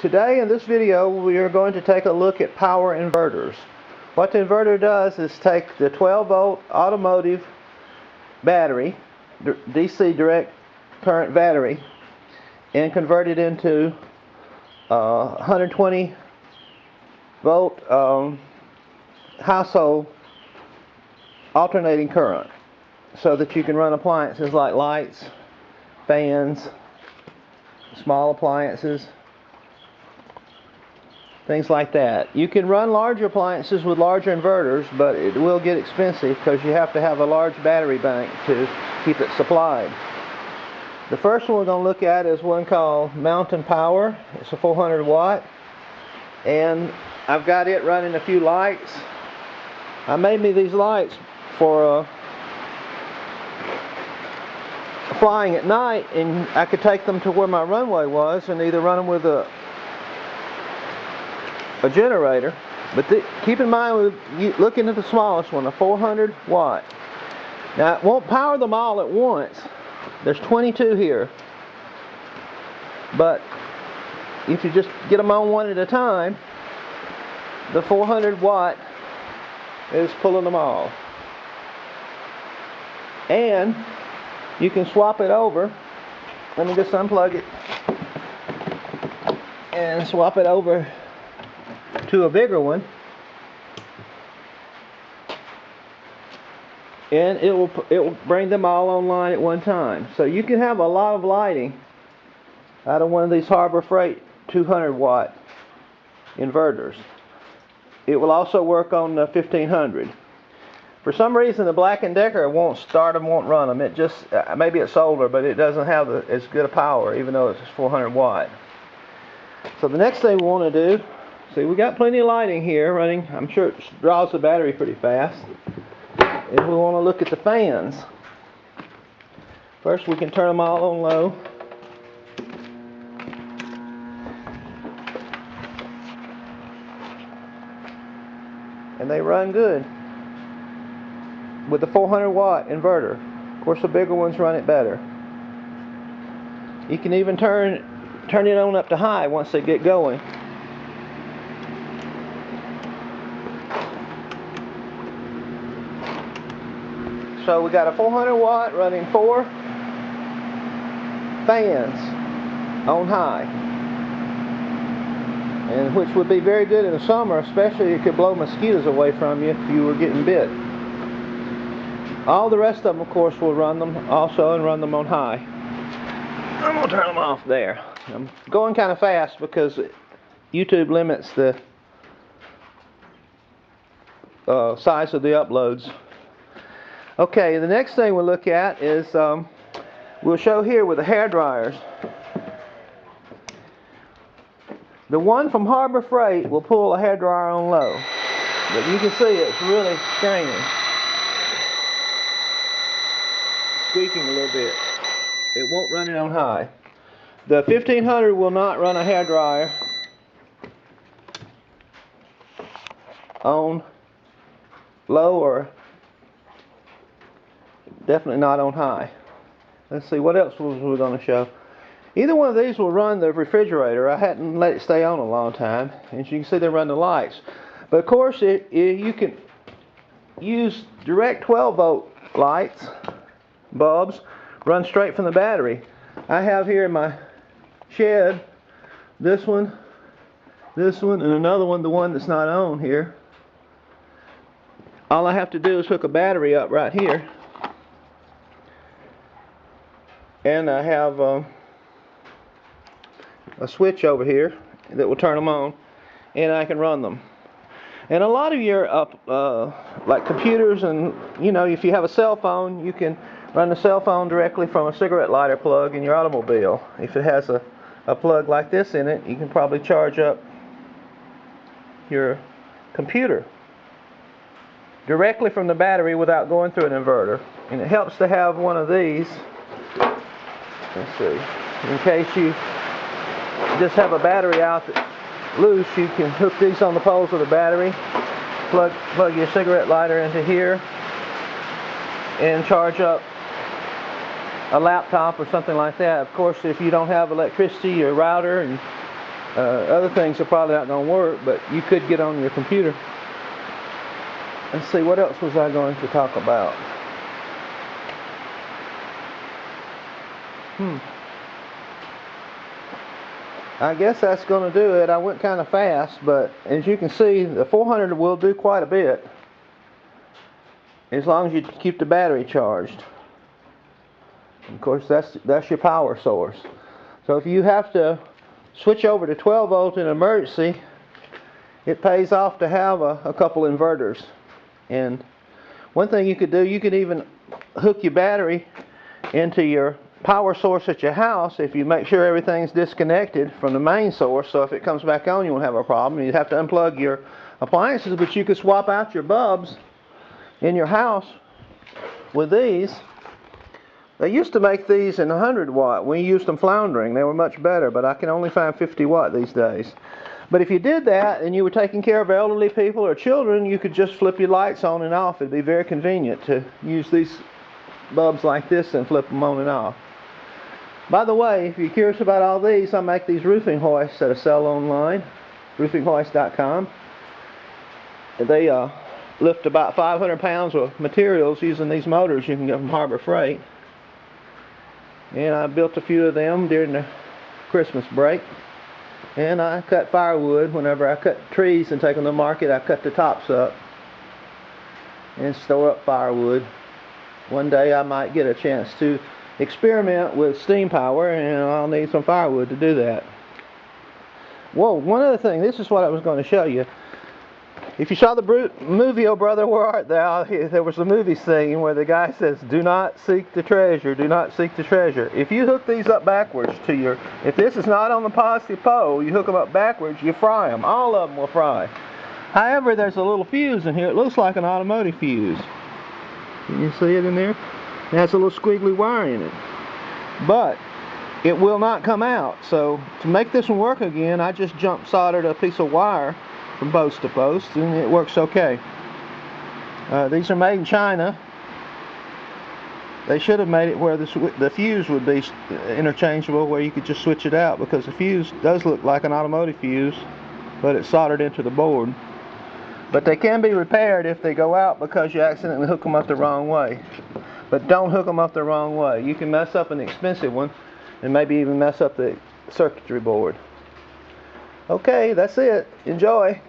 Today in this video we are going to take a look at power inverters. What the inverter does is take the 12 volt automotive battery, DC direct current battery, and convert it into 120 volt household alternating current, so that you can run appliances like lights, fans, small appliances, things like that. You can run larger appliances with larger inverters, but it will get expensive because you have to have a large battery bank to keep it supplied. The first one we're going to look at is one called Mountain Power. It's a 400 watt, and I've got it running a few lights. I made me these lights for flying at night, and I could take them to where my runway was and either run them with a generator. But keep in mind, we're looking at the smallest one, a 400 watt. Now it won't power them all at once. There's 22 here, but if you just get them on one at a time, the 400 watt is pulling them all. And you can swap it over. Let me just unplug it and swap it over to a bigger one, and it will bring them all online at one time. So you can have a lot of lighting out of one of these Harbor Freight 200 watt inverters. It will also work on the 1500. For some reason the Black & Decker won't start them, won't run them. It just, maybe it's solar, but it doesn't have as good a power, even though it's 400 watt. So the next thing we want to do, see, we got plenty of lighting here running. I'm sure it draws the battery pretty fast. And we want to look at the fans. First we can turn them all on low. And they run good with the 400 watt inverter. Of course the bigger ones run it better. You can even turn it on up to high once they get going. So we got a 400 watt running 4 fans on high, and which would be very good in the summer, especially it could blow mosquitoes away from you if you were getting bit. All the rest of them, of course, will run them also and run them on high. I'm going to turn them off there. I'm going kind of fast because YouTube limits the size of the uploads. Okay, the next thing we'll look at is, we'll show here with the hair dryers. The one from Harbor Freight will pull a hair dryer on low, but you can see it's really straining, squeaking a little bit. It won't run it on high. The 1500 will not run a hair dryer on low, or definitely not on high. Let's see, what else was we going to show? Either one of these will run the refrigerator. I hadn't let it stay on a long time, and as you can see they run the lights. But of course you can use direct 12 volt lights, bulbs, run straight from the battery. I have here in my shed this one, and another one, the one that's not on here. All I have to do is hook a battery up right here, and I have a switch over here that will turn them on, and I can run them. And a lot of your like computers, and if you have a cell phone, you can run the cell phone directly from a cigarette lighter plug in your automobile. If it has a plug like this in it, you can probably charge up your computer directly from the battery without going through an inverter. And it helps to have one of these. Let's see, in case you just have a battery out that's loose, you can hook these on the poles of the battery, plug your cigarette lighter into here, and charge up a laptop or something like that. Of course, if you don't have electricity, your router and Other things are probably not going to work, but you could get on your computer. Let's see, what else was I going to talk about? I guess that's going to do it. I went kind of fast, but as you can see, the 400 will do quite a bit, as long as you keep the battery charged. Of course, that's your power source. So if you have to switch over to 12 volt in an emergency, it pays off to have a couple inverters. And one thing you could do, you could even hook your battery into your power source at your house if you make sure everything's disconnected from the main source, so if it comes back on you won't have a problem. You'd have to unplug your appliances, but you could swap out your bulbs in your house with these. They used to make these in 100 watt. We used them floundering. They were much better, but I can only find 50 watt these days. But if you did that and you were taking care of elderly people or children, you could just flip your lights on and off. It'd be very convenient to use these bulbs like this and flip them on and off. By the way, if you're curious about all these, I make these roofing hoists that I sell online, roofinghoist.com. They lift about 500 pounds of materials using these motors you can get from Harbor Freight. And I built a few of them during the Christmas break. And I cut firewood. Whenever I cut trees and take them to market, I cut the tops up and store up firewood. One day I might get a chance to experiment with steam power, and I'll need some firewood to do that. Whoa, one other thing, this is what I was going to show you. If you saw the movie Oh Brother Where Art Thou, there was a movie scene where the guy says, do not seek the treasure, do not seek the treasure. If you hook these up backwards to your, if this is not on the positive pole, you hook them up backwards, you fry them. All of them will fry. However, there's a little fuse in here. It looks like an automotive fuse. Can you see it in there? It has a little squiggly wire in it. But it will not come out. So to make this one work again, I just jump soldered a piece of wire from post to post, and it works okay. These are made in China. They should have made it where the fuse would be interchangeable, where you could just switch it out, because the fuse does look like an automotive fuse, but it's soldered into the board. But they can be repaired if they go out because you accidentally hook them up the wrong way. But don't hook them up the wrong way. You can mess up an expensive one and maybe even mess up the circuitry board. Okay, that's it. Enjoy.